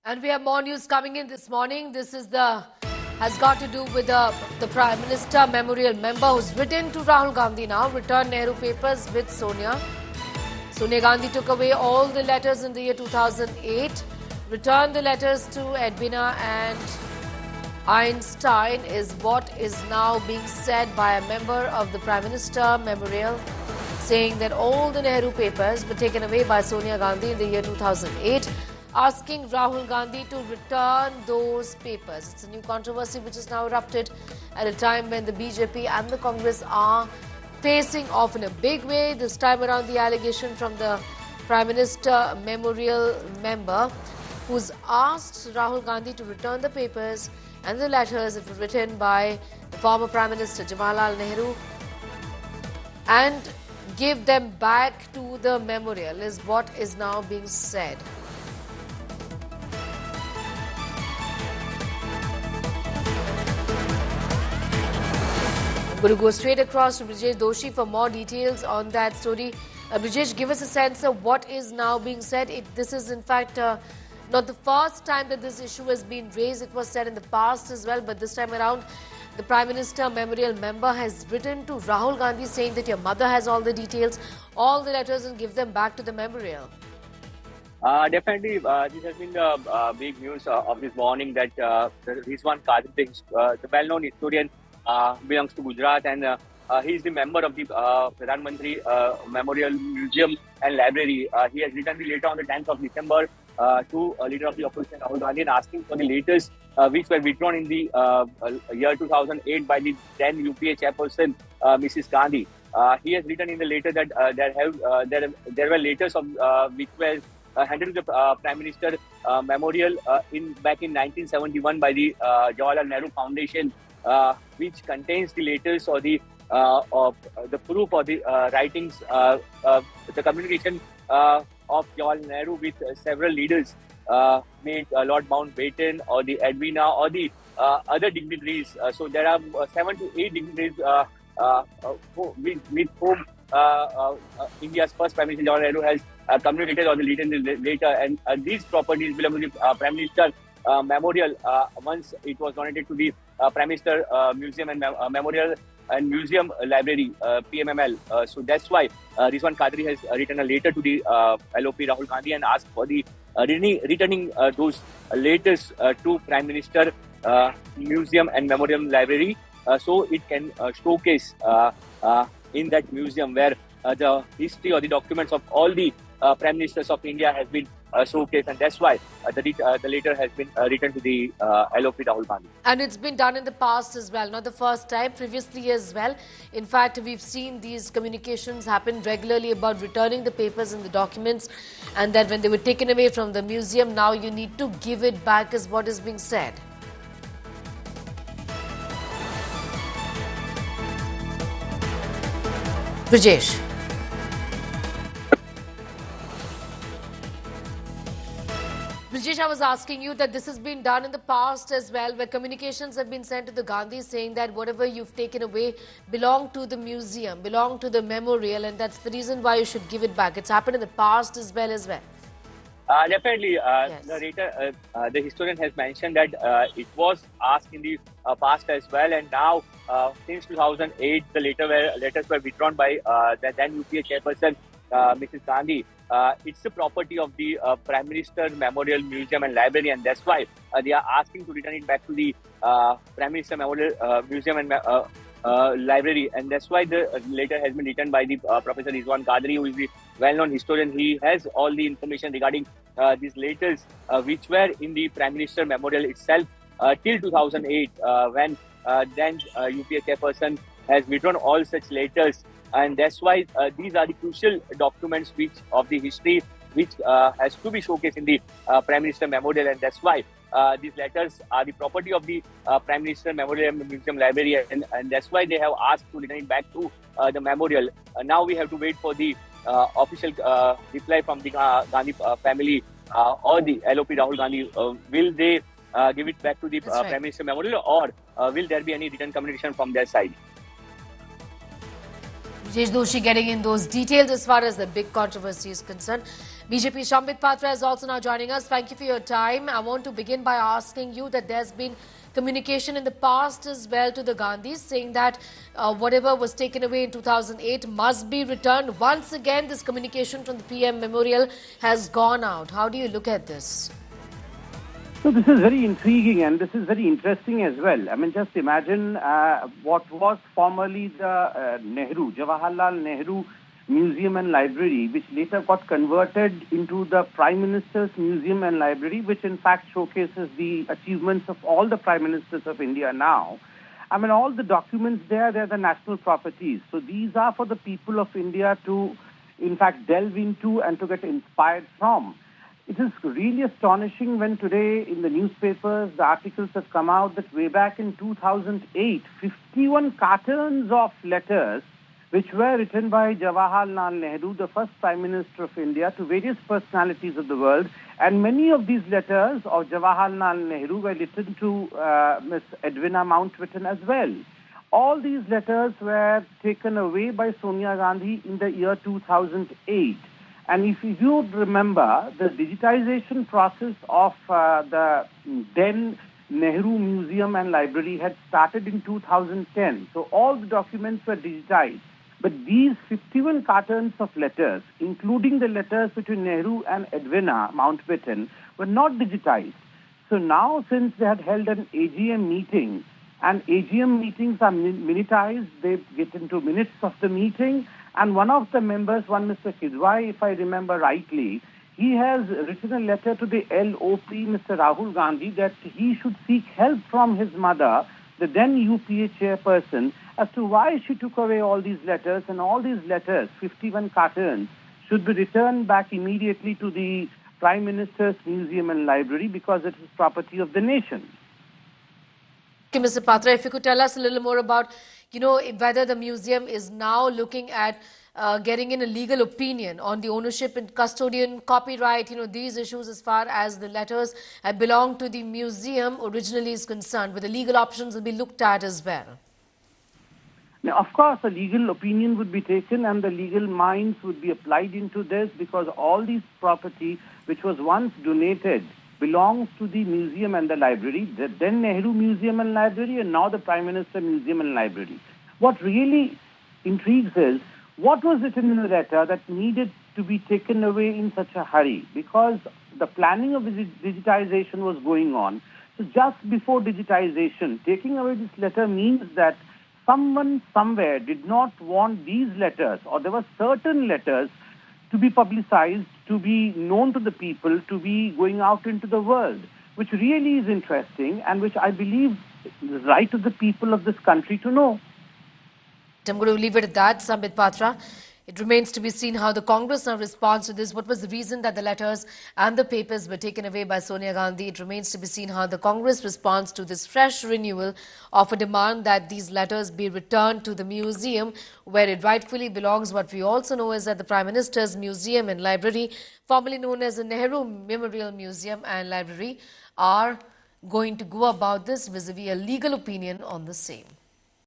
And we have more news coming in this morning. This is has got to do with the Prime Minister Memorial member who's written to Rahul Gandhi now. Return Nehru papers with Sonia. Sonia Gandhi took away all the letters in the year 2008. Returned the letters to Edwina and Einstein is what is now being said by a member of the Prime Minister Memorial, saying that all the Nehru papers were taken away by Sonia Gandhi in the year 2008, asking Rahul Gandhi to return those papers. It's a new controversy which has now erupted at a time when the BJP and the Congress are facing off in a big way. This time around, the allegation from the Prime Minister Memorial member, who's asked Rahul Gandhi to return the papers and the letters that were written by the former Prime Minister Jawaharlal Nehru and give them back to the memorial is what is now being said. I'm going to go straight across to Brijesh Doshi for more details on that story. Brijesh, give us a sense of what is now being said. This is in fact not the first time that this issue has been raised. It was said in the past as well, but this time around, the Prime Minister Memorial member has written to Rahul Gandhi saying that your mother has all the details, all the letters, and give them back to the memorial. Definitely, this has been the big news of this morning that Rizwan Qadri, the well-known historian, belongs to Gujarat, and he is the member of the Pradhan Mantri Memorial Museum and Library. He has written the letter on the 10th of December to leader of the opposition Rahul Gandhi and asking for the letters which were withdrawn in the year 2008 by the then UPA chairperson Mrs. Gandhi. He has written in the letter that there were letters of which were handed to the Prime Minister Memorial back in 1971 by the Jawaharlal Nehru Foundation, which contains the letters or the proof or the writings, the communication of Jawaharlal Nehru with several leaders, made Lord Mountbatten or the Edwina or the other dignitaries. So there are 7 to 8 dignitaries with whom India's first Prime Minister Jawaharlal Nehru has communicated or the later, and these properties belong to the Prime Minister Memorial once it was donated to the Prime Minister Museum and Memorial and Museum Library, PMML. So that's why Rizwan Qadri has written a letter to the LOP Rahul Gandhi and asked for the returning those letters to Prime Minister Museum and Memorial Library, so it can showcase in that museum where the history or the documents of all the Prime Ministers of India has been showcased, and that's why the letter has been written to the LOP Rahul Gandhi. And it's been done in the past as well, not the first time, previously as well. In fact, we've seen these communications happen regularly about returning the papers and the documents, and that when they were taken away from the museum, now you need to give it back is what is being said. Brijesh. Brijesh, I was asking you that this has been done in the past as well, where communications have been sent to the Gandhi saying that whatever you've taken away belong to the museum, belong to the memorial, and that's the reason why you should give it back. It's happened in the past as well. Definitely, yes. The historian has mentioned that it was asked in the past as well, and now since 2008, the letters were withdrawn by the then UPA chairperson Mrs. Gandhi. It's the property of the Prime Minister Memorial Museum and Library, and that's why they are asking to return it back to the Prime Minister Memorial Museum and Library, and that's why the letter has been written by the Professor Rizwan Qadri, who is the well-known historian. He has all the information regarding these letters, which were in the Prime Minister Memorial itself till 2008, when then UPA chairperson has withdrawn all such letters. And that's why these are the crucial documents of the history which has to be showcased in the Prime Minister Memorial, and that's why these letters are the property of the Prime Minister Memorial Museum Library, and that's why they have asked to return it back to the memorial. Now we have to wait for the official reply from the Gandhi family or the LOP Rahul Gandhi. Will they give it back to the Prime Minister Memorial, or will there be any written communication from their side? Brijesh Doshi getting in those details as far as the big controversy is concerned. BJP Shambit Patra is also now joining us. Thank you for your time. I want to begin by asking you that there's been communication in the past as well to the Gandhis saying that whatever was taken away in 2008 must be returned. Once again, this communication from the PM memorial has gone out. How do you look at this? So this is very intriguing and this is very interesting as well. I mean, just imagine what was formerly the Jawaharlal Nehru Museum and Library, which later got converted into the Prime Minister's Museum and Library, which in fact showcases the achievements of all the Prime Ministers of India now. I mean, all the documents there, they're the national properties. So these are for the people of India to, in fact, delve into and to get inspired from. It is really astonishing when today in the newspapers, the articles have come out that way back in 2008, 51 cartons of letters which were written by Jawaharlal Nehru, the first Prime Minister of India, to various personalities of the world. And many of these letters of Jawaharlal Nehru were written to Miss Edwina Mountbatten as well. All these letters were taken away by Sonia Gandhi in the year 2008. And if you remember, the digitization process of the then Nehru Museum and Library had started in 2010. So all the documents were digitized. But these 51 cartons of letters, including the letters between Nehru and Edwina Mountbatten, were not digitized. So now, since they had held an AGM meeting, and AGM meetings are minutized, they get into minutes of the meeting, and one of the members, one Mr. Kidwai, if I remember rightly, he has written a letter to the LOP, Mr. Rahul Gandhi, that he should seek help from his mother, the then UPA chairperson, as to why she took away all these letters, and all these letters, 51 cartons, should be returned back immediately to the Prime Minister's Museum and Library because it is property of the nation. Okay, Mr. Patra, if you could tell us a little more about, whether the museum is now looking at getting in a legal opinion on the ownership and custodian, copyright, these issues as far as the letters belong to the museum originally is concerned, whether legal options will be looked at as well. Now, of course, a legal opinion would be taken and the legal minds would be applied into this because all these property which was once donated belongs to the museum and the library, the then Nehru Museum and Library, and now the Prime Minister Museum and Library. What really intrigues is, what was written in the letter that needed to be taken away in such a hurry? Because the planning of digitization was going on. So just before digitization, taking away this letter means that someone somewhere did not want these letters, or there were certain letters to be publicized, to be known to the people, to be going out into the world, which really is interesting and which I believe is the right of the people of this country to know. I'm going to leave it at that, Shambit Patra. It remains to be seen how the Congress now responds to this. What was the reason that the letters and the papers were taken away by Sonia Gandhi? It remains to be seen how the Congress responds to this fresh renewal of a demand that these letters be returned to the museum where it rightfully belongs. What we also know is that the Prime Minister's Museum and Library, formerly known as the Nehru Memorial Museum and Library, are going to go about this vis-a-vis a legal opinion on the same.